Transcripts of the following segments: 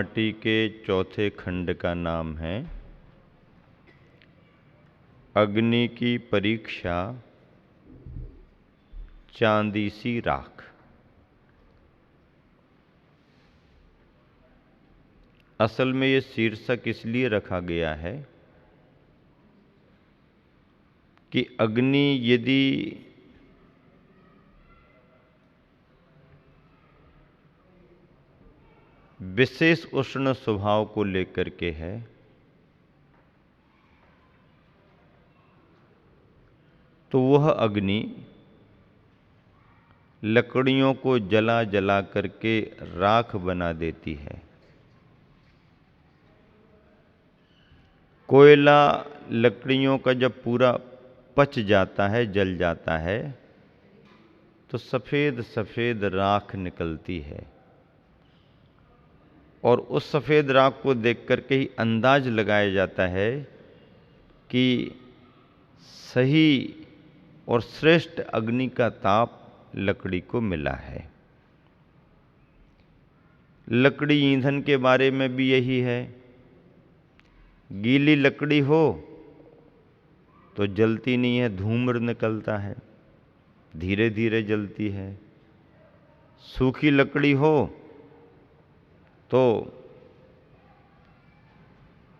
माटी के चौथे खंड का नाम है अग्नि की परीक्षा चांदी सी राख। असल में ये शीर्षक इसलिए रखा गया है कि अग्नि यदि विशेष उष्ण स्वभाव को लेकर के है तो वह अग्नि लकड़ियों को जला जला करके राख बना देती है। कोयला लकड़ियों का जब पूरा पच जाता है, जल जाता है, तो सफ़ेद सफ़ेद राख निकलती है और उस सफ़ेद राख को देख करके ही अंदाज लगाया जाता है कि सही और श्रेष्ठ अग्नि का ताप लकड़ी को मिला है। लकड़ी ईंधन के बारे में भी यही है। गीली लकड़ी हो तो जलती नहीं है, धूम्र निकलता है, धीरे धीरे जलती है। सूखी लकड़ी हो तो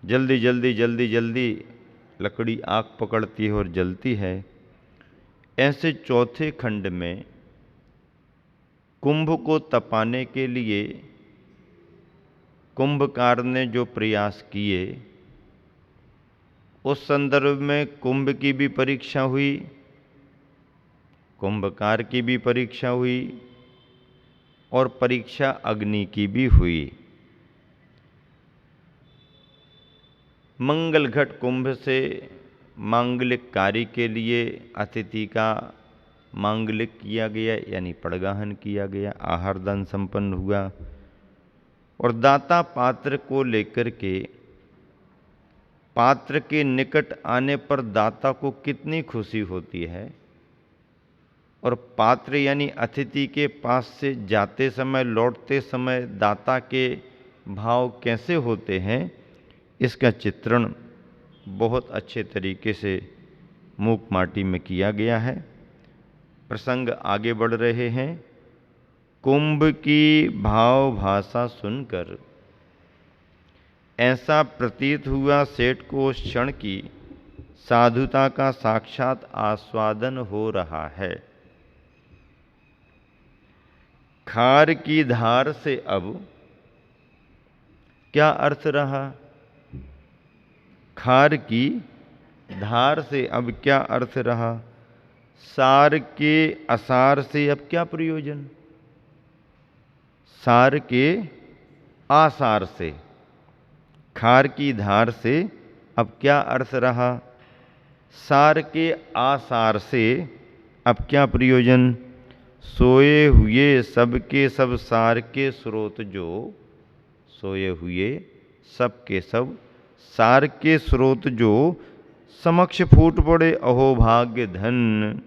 जल्दी जल्दी जल्दी जल्दी लकड़ी आग पकड़ती है और जलती है। ऐसे चौथे खंड में कुंभ को तपाने के लिए कुंभकार ने जो प्रयास किए, उस संदर्भ में कुंभ की भी परीक्षा हुई, कुंभकार की भी परीक्षा हुई और परीक्षा अग्नि की भी हुई। मंगल घट कुंभ से मांगलिक कार्य के लिए अतिथि का मांगलिक किया गया, यानी पड़गाहन किया गया, आहार दान संपन्न हुआ। और दाता पात्र को लेकर के पात्र के निकट आने पर दाता को कितनी खुशी होती है और पात्र यानी अतिथि के पास से जाते समय, लौटते समय दाता के भाव कैसे होते हैं, इसका चित्रण बहुत अच्छे तरीके से मूक माटी में किया गया है। प्रसंग आगे बढ़ रहे हैं। कुंभ की भाव भाषा सुनकर ऐसा प्रतीत हुआ सेठ को उस क्षण की साधुता का साक्षात आस्वादन हो रहा है। खार की धार से अब क्या अर्थ रहा? खार की धार से अब क्या अर्थ रहा? सार के असार से अब क्या प्रयोजन? सार के आसार से, खार की धार से अब क्या अर्थ रहा? सार के आसार से अब क्या प्रयोजन? सोए हुए सबके सब सार के स्रोत जो, सोए हुए सबके सब सार के स्रोत जो समक्ष फूट पड़े अहो भाग्य धन।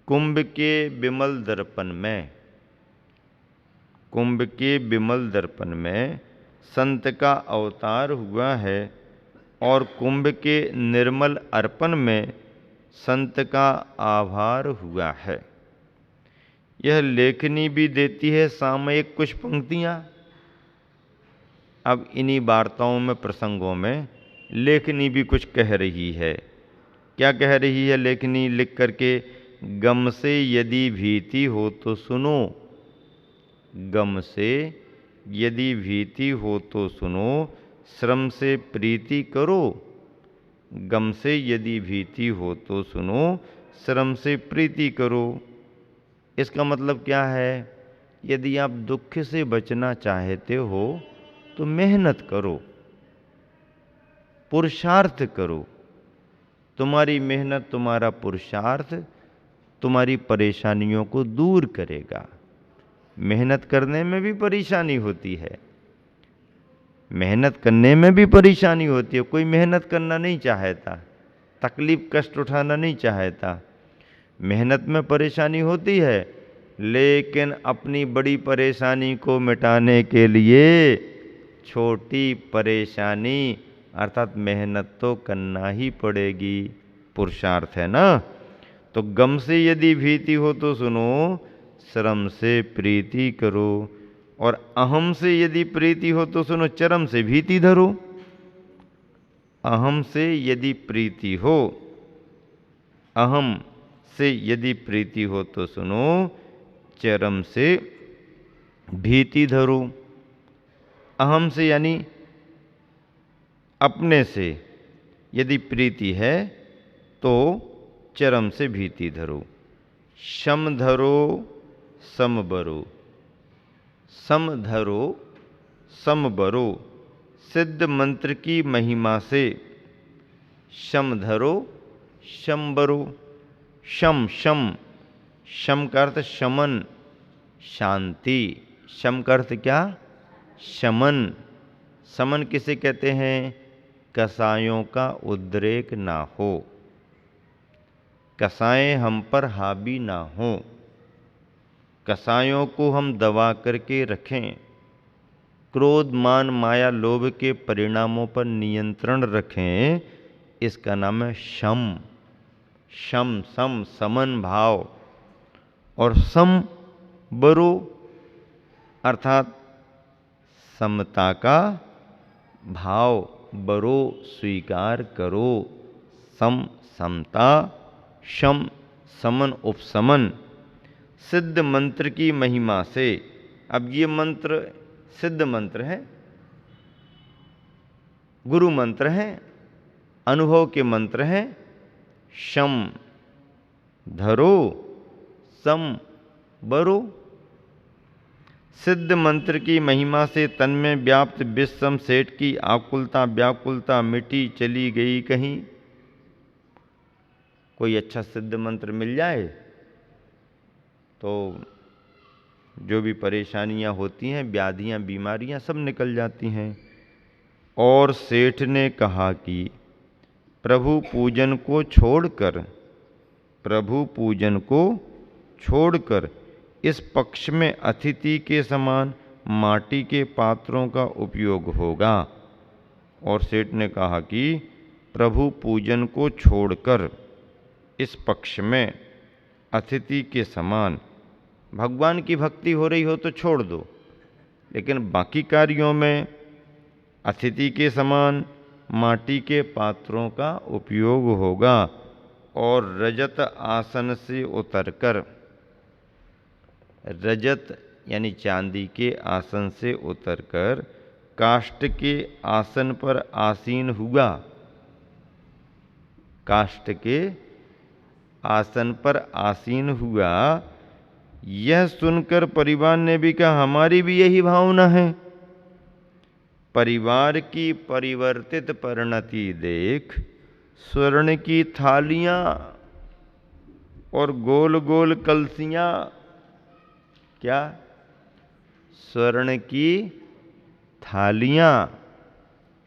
कुंभ के विमल दर्पण में, कुंभ के विमल दर्पण में संत का अवतार हुआ है और कुंभ के निर्मल अर्पण में संत का आभार हुआ है। यह लेखनी भी देती है सामयिक कुछ पंक्तियां। अब इन्हीं वार्ताओं में, प्रसंगों में लेखनी भी कुछ कह रही है। क्या कह रही है लेखनी लिख करके? गम से यदि भीति हो तो सुनो, गम से यदि भीति हो तो सुनो, श्रम से प्रीति करो। गम से यदि भीति हो तो सुनो, श्रम से प्रीति करो। इसका मतलब क्या है? यदि आप दुख से बचना चाहते हो तो मेहनत करो, पुरुषार्थ करो। तुम्हारी मेहनत, तुम्हारा पुरुषार्थ तुम्हारी परेशानियों को दूर करेगा। मेहनत करने में भी परेशानी होती है, मेहनत करने में भी परेशानी होती है। कोई मेहनत करना नहीं चाहता, तकलीफ कष्ट उठाना नहीं चाहता। मेहनत में परेशानी होती है, लेकिन अपनी बड़ी परेशानी को मिटाने के लिए छोटी परेशानी, अर्थात मेहनत तो करना ही पड़ेगी, पुरुषार्थ है ना। तो गम से यदि भीति हो तो सुनो, श्रम से प्रीति करो, और अहम से यदि प्रीति हो तो सुनो, चरम से भीति धरो। अहम से यदि प्रीति हो, अहम से यदि प्रीति हो तो सुनो, चरम से भीति धरो। अहम से यानी अपने से यदि प्रीति है तो चरम से भीति धरो। शम धरो सम बरो, सम धरो सम बरो, सिद्ध मंत्र की महिमा से। शम धरो शम बरो, शम शम, शम का अर्थ शमन, शांति। शम का अर्थ क्या? शमन। समन किसे कहते हैं? कसायों का उद्रेक ना हो, कसाएं हम पर हावी ना हो, कसायों को हम दबा करके रखें, क्रोध मान माया लोभ के परिणामों पर नियंत्रण रखें, इसका नाम है शम। शम सम समन भाव। और सम बरो अर्थात समता का भाव, बरो स्वीकार करो। सम समता, शम समन उपशमन, सिद्ध मंत्र की महिमा से। अब ये मंत्र सिद्ध मंत्र है, गुरु मंत्र है, अनुभव के मंत्र हैं। शम धरो सम बरो, सिद्ध मंत्र की महिमा से तन में व्याप्त विषम सेठ की आकुलता व्याकुलता मिटी चली गई कहीं। कोई अच्छा सिद्ध मंत्र मिल जाए तो जो भी परेशानियां होती हैं, व्याधियां बीमारियां सब निकल जाती हैं। और सेठ ने कहा कि प्रभु पूजन को छोड़कर, प्रभु पूजन को छोड़कर इस पक्ष में अतिथि के समान माटी के पात्रों का उपयोग होगा। और सेठ ने कहा कि प्रभु पूजन को छोड़कर इस पक्ष में अतिथि के समान, भगवान की भक्ति हो रही हो तो छोड़ दो, लेकिन बाकी कार्यों में अतिथि के समान माटी के पात्रों का उपयोग होगा। और रजत आसन से उतरकर, रजत यानी चांदी के आसन से उतरकर काष्ठ के आसन पर आसीन हुआ। काष्ठ के आसन पर आसीन हुआ। यह सुनकर परिवार ने भी कहा, हमारी भी यही भावना है। परिवार की परिवर्तित परिणति देख स्वर्ण की थालियां और गोल गोल कलसियां, क्या? स्वर्ण की थालियां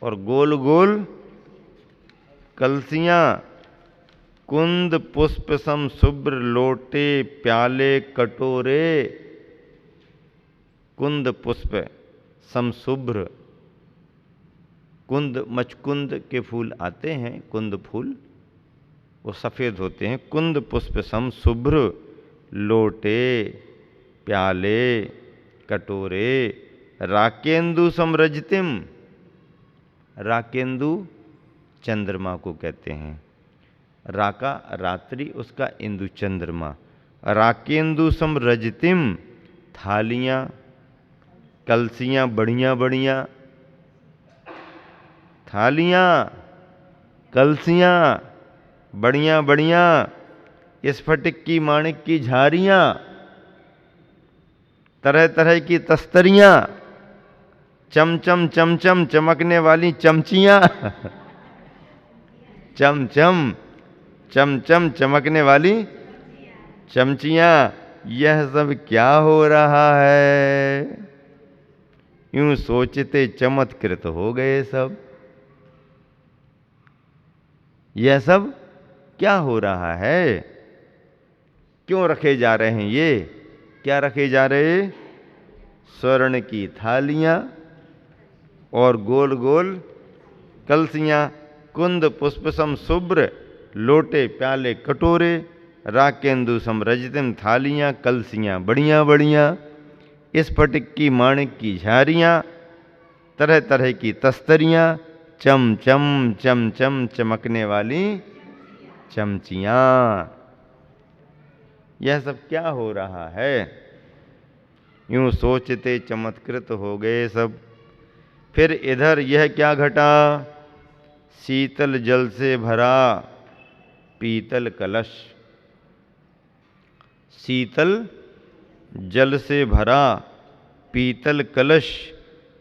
और गोल गोल कलसियां, कुंद पुष्प सम शुभ्र लोटे प्याले कटोरे। कुंद पुष्प सम शुभ्र, कुंद मचकुंद के फूल आते हैं, कुंद फूल वो सफ़ेद होते हैं। कुंद पुष्प सम शुभ्र लोटे प्याले कटोरे, राकेंदु समरजतिम। राकेंदु चंद्रमा को कहते हैं, राका रात्रि, उसका इंदु चंद्रमा। राकेंदु समरजतिम, थालियां कलसियां बढ़िया बढ़िया, थालियां कलसियां बढ़िया बढ़िया, स्फटिक की माणिक की झारियां, तरह तरह की तस्तरियां, चमचम चमचम चमकने वाली चमचियां चमचम चमचम चमकने वाली चमचियां। यह सब क्या हो रहा है? यूं सोचते चमत्कृत हो गए सब। यह सब क्या हो रहा है? क्यों रखे जा रहे हैं ये? क्या रखे जा रहे? स्वर्ण की थालियां, और गोल गोल कलसियाँ, कुंद पुष्प सम शुभ्र, लोटे प्याले कटोरे, राकेंदु सम रजतिम थालियाँ, कलसियाँ बढ़िया बढ़िया, स्फटिक की माणिक की झारियाँ, तरह तरह की तस्तरियाँ, चम चम चम चम चमकने वाली चमचियाँ। यह सब क्या हो रहा है? यूं सोचते चमत्कृत हो गए सब। फिर इधर यह क्या घटा? शीतल जल से भरा पीतल कलश, शीतल जल से भरा पीतल कलश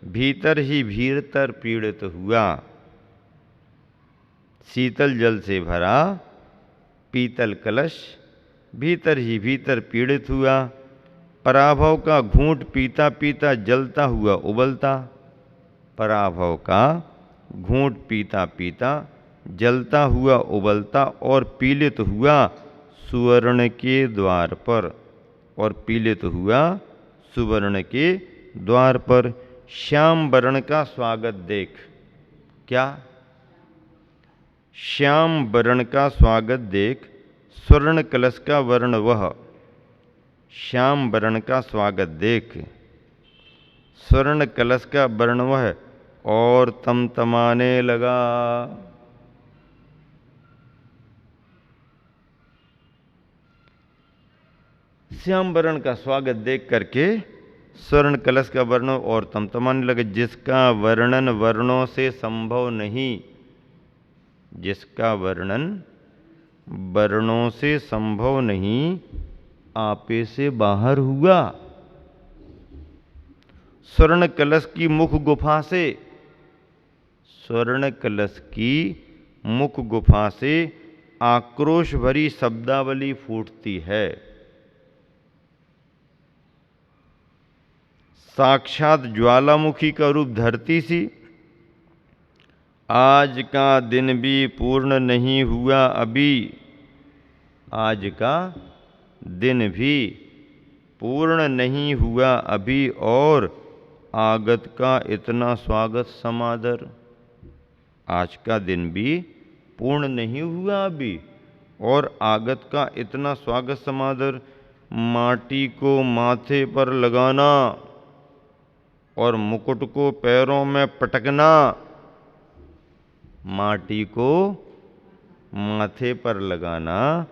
भीतर ही भीतर पीड़ित हुआ। शीतल जल से भरा पीतल कलश भीतर ही भीतर पीड़ित हुआ। पराभव का घूंट पीता पीता जलता हुआ उबलता, पराभव का घूंट पीता पीता जलता हुआ उबलता और पीलित हुआ सुवर्ण के द्वार पर, और पीलित हुआ सुवर्ण के द्वार पर। श्याम वर्ण का स्वागत देख। क्या? श्याम वर्ण का स्वागत देख, स्वर्ण कलश का वर्ण वह। श्याम वर्ण का स्वागत देख, स्वर्ण कलश का वर्ण वह, और तमतमाने लगा। श्याम वर्ण का स्वागत देख करके स्वर्ण कलश का वर्ण और तमतमाने लगे। जिसका वर्णन वर्णों से संभव नहीं, जिसका वर्णन वर्णों से संभव नहीं, आपे से बाहर हुआ। स्वर्ण कलश की मुख गुफा से, स्वर्ण कलश की मुख गुफा से आक्रोश भरी शब्दावली फूटती है। साक्षात ज्वालामुखी का रूप धरती सी। आज का दिन भी पूर्ण नहीं हुआ अभी, आज का दिन भी पूर्ण नहीं हुआ अभी, और आगत का इतना स्वागत समादर। आज का दिन भी पूर्ण नहीं हुआ अभी, और आगत का इतना स्वागत समादर। माटी को माथे पर लगाना और मुकुट को पैरों में पटकना, माटी को माथे पर लगाना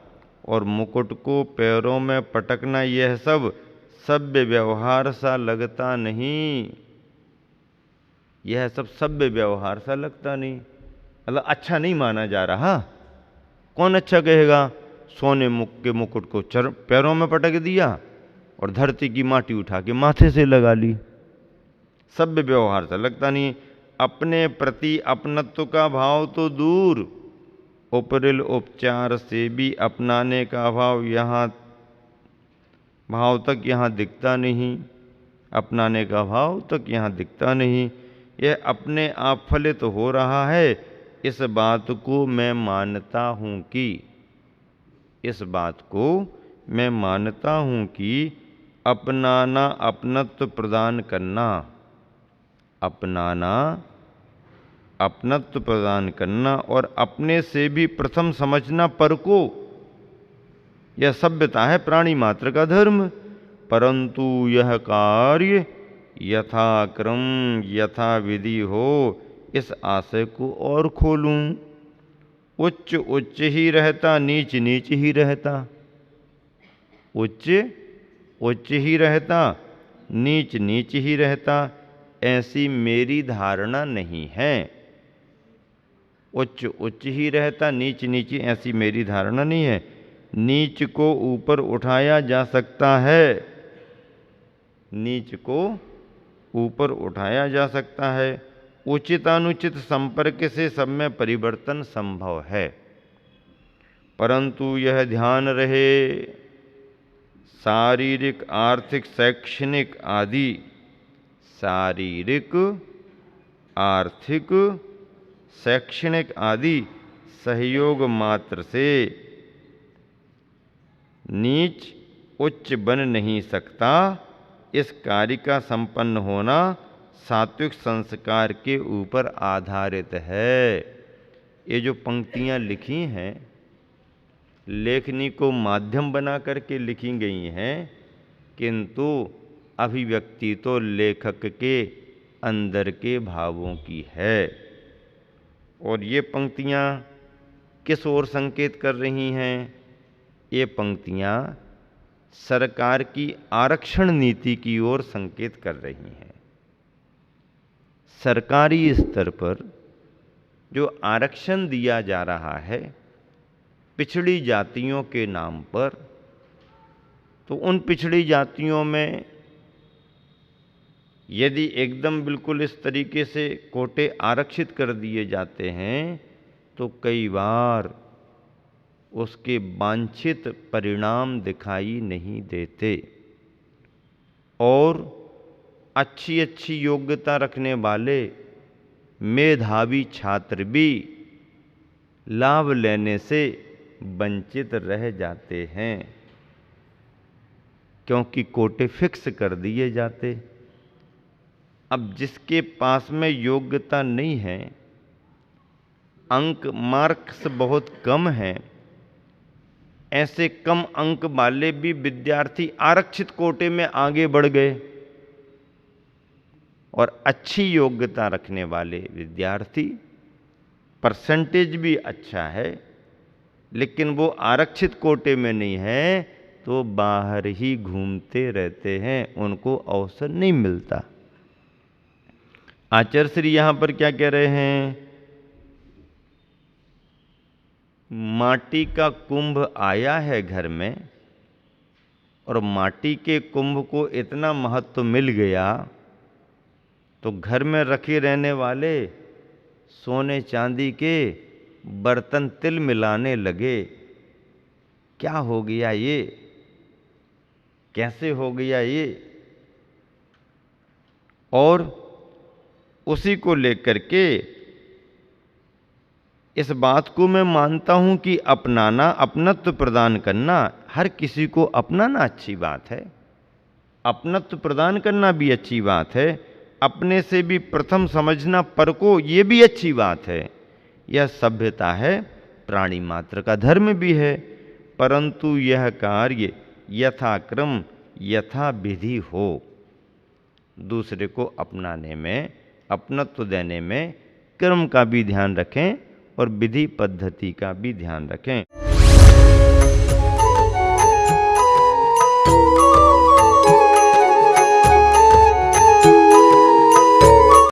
और मुकुट को पैरों में पटकना, यह सब सभ्य व्यवहार सा लगता नहीं। यह सब सभ्य व्यवहार सा लगता नहीं, मतलब अच्छा नहीं माना जा रहा। कौन अच्छा कहेगा? सोने के मुकुट को पैरों में पटक दिया और धरती की माटी उठा के माथे से लगा ली। सभ्य व्यवहार सा लगता नहीं। अपने प्रति अपनत्व का भाव तो दूर, उपरिल उपचार से भी अपनाने का भाव तक यहाँ दिखता नहीं। अपनाने का भाव तक यहाँ दिखता नहीं। यह अपने आप फलित हो रहा है, इस बात को मैं मानता हूँ कि, इस बात को मैं मानता हूँ कि अपनाना अपनत्व प्रदान करना, अपनाना अपनत्व प्रदान करना और अपने से भी प्रथम समझना पर को, यह सभ्यता है, प्राणी मात्र का धर्म। परंतु यह कार्य यथाक्रम यथा विधि हो, इस आशय को और खोलूं। उच्च उच्च ही रहता, नीच नीच ही रहता। उच्च उच्च ही रहता, नीच नीच ही रहता, ऐसी मेरी धारणा नहीं है। उच्च उच्च ही रहता, नीच नीच, ऐसी मेरी धारणा नहीं है। नीच को ऊपर उठाया जा सकता है, नीच को ऊपर उठाया जा सकता है। उचित अनुचित संपर्क से सब में परिवर्तन संभव है, परंतु यह ध्यान रहे, शारीरिक आर्थिक शैक्षणिक आदि, शारीरिक आर्थिक शैक्षणिक आदि सहयोग मात्र से नीच उच्च बन नहीं सकता। इस कार्य का संपन्न होना सात्विक संस्कार के ऊपर आधारित है। ये जो पंक्तियां लिखी हैं लेखनी को माध्यम बना करके लिखी गई हैं, किंतु अभिव्यक्ति तो लेखक के अंदर के भावों की है। और ये पंक्तियां किस ओर संकेत कर रही हैं? ये पंक्तियां सरकार की आरक्षण नीति की ओर संकेत कर रही हैं। सरकारी स्तर पर जो आरक्षण दिया जा रहा है पिछड़ी जातियों के नाम पर, तो उन पिछड़ी जातियों में यदि एकदम बिल्कुल इस तरीके से कोटे आरक्षित कर दिए जाते हैं तो कई बार उसके वांछित परिणाम दिखाई नहीं देते और अच्छी अच्छी योग्यता रखने वाले मेधावी छात्र भी लाभ लेने से वंचित रह जाते हैं, क्योंकि कोटे फिक्स कर दिए जाते। अब जिसके पास में योग्यता नहीं है, अंक मार्क्स बहुत कम हैं, ऐसे कम अंक वाले भी विद्यार्थी आरक्षित कोटे में आगे बढ़ गए और अच्छी योग्यता रखने वाले विद्यार्थी, परसेंटेज भी अच्छा है लेकिन वो आरक्षित कोटे में नहीं है, तो बाहर ही घूमते रहते हैं, उनको अवसर नहीं मिलता। आचार्य श्री यहां पर क्या कह रहे हैं? माटी का कुंभ आया है घर में और माटी के कुंभ को इतना महत्व मिल गया तो घर में रखे रहने वाले सोने चांदी के बर्तन तिल मिलाने लगे। क्या हो गया ये? कैसे हो गया ये? और उसी को लेकर के इस बात को मैं मानता हूं कि अपनाना, अपनत्व प्रदान करना, हर किसी को अपनाना अच्छी बात है, अपनत्व प्रदान करना भी अच्छी बात है, अपने से भी प्रथम समझना पर को, ये भी अच्छी बात है। यह सभ्यता है, प्राणी मात्र का धर्म भी है, परंतु यह कार्य यथाक्रम यथा विधि हो। दूसरे को अपनाने में, अपनत्व देने में क्रम का भी ध्यान रखें और विधि पद्धति का भी ध्यान रखें।